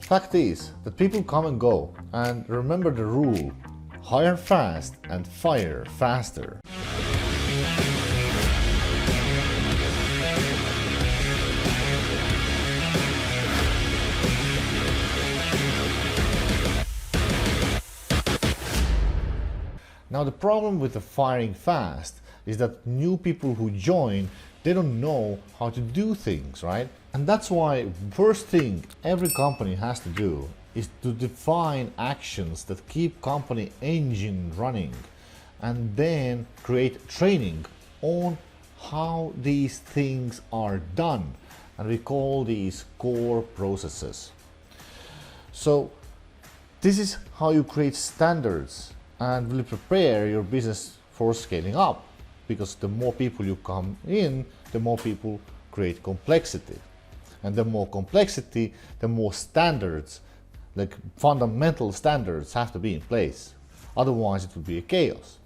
Fact is that people come and go, and remember the rule: hire fast and fire faster. Now the problem with the firing fast is that new people who join, they don't know how to do things, right? And that's why first thing every company has to do is to define actions that keep company engine running, and then create training on how these things are done. And we call these core processes. So this is how you create standards and will prepare your business for scaling up, because the more people you come in, the more people create complexity, and the more complexity, the more standards, like fundamental standards, have to be in place. Otherwise it would be a chaos.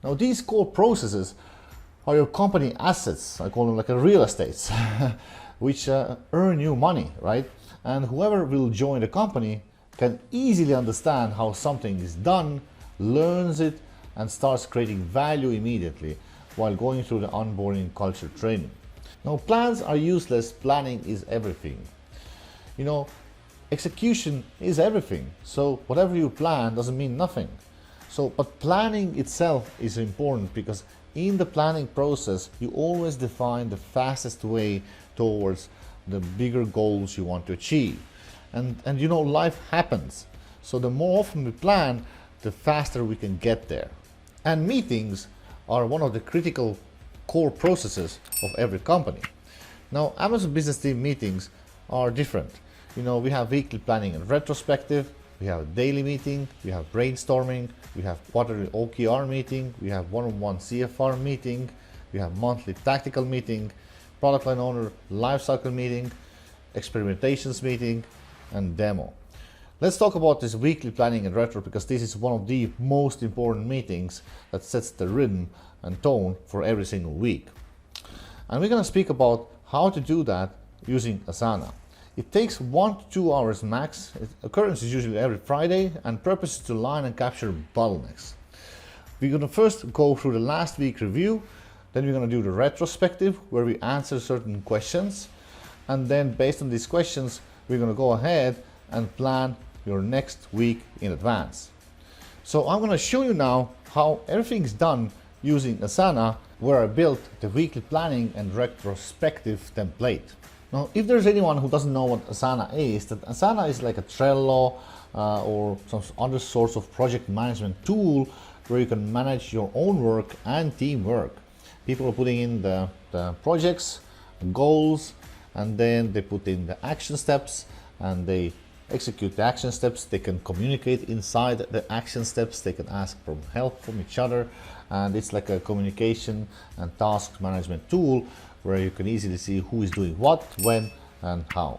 Now these core processes are your company assets. I call them like a real estates which earn you money, right? And whoever will join the company can easily understand how something is done, learns it, and starts creating value immediately while going through the onboarding culture training. Now, plans are useless, planning is everything. You know, execution is everything. So whatever you plan doesn't mean nothing. But planning itself is important, because in the planning process, you always define the fastest way towards the bigger goals you want to achieve. And you know, life happens. So the more often we plan, the faster we can get there. And meetings are one of the critical core processes of every company. Now, Amazon Business Team meetings are different. You know, we have weekly planning and retrospective, we have a daily meeting, we have brainstorming, we have quarterly OKR meeting, we have one-on-one CFR meeting, we have monthly tactical meeting, product line owner lifecycle meeting, experimentations meeting, and demo. Let's talk about this weekly planning and retro, because this is one of the most important meetings that sets the rhythm and tone for every single week. And we're going to speak about how to do that using Asana. It takes 1 to 2 hours max. Occurrence is usually every Friday, and purpose is to line and capture bottlenecks. We're going to first go through the last week review, then we're going to do the retrospective where we answer certain questions, and then based on these questions we're going to go ahead and plan your next week in advance. So I'm going to show you now how everything's done using Asana, where I built the weekly planning and retrospective template. Now, if there's anyone who doesn't know what Asana is, that Asana is like a Trello or some other sorts of project management tool where you can manage your own work and teamwork. People are putting in the projects, goals, and then they put in the action steps and they execute the action steps. They can communicate inside the action steps. They can ask for help from each other. And it's like a communication and task management tool where you can easily see who is doing what, when, and how.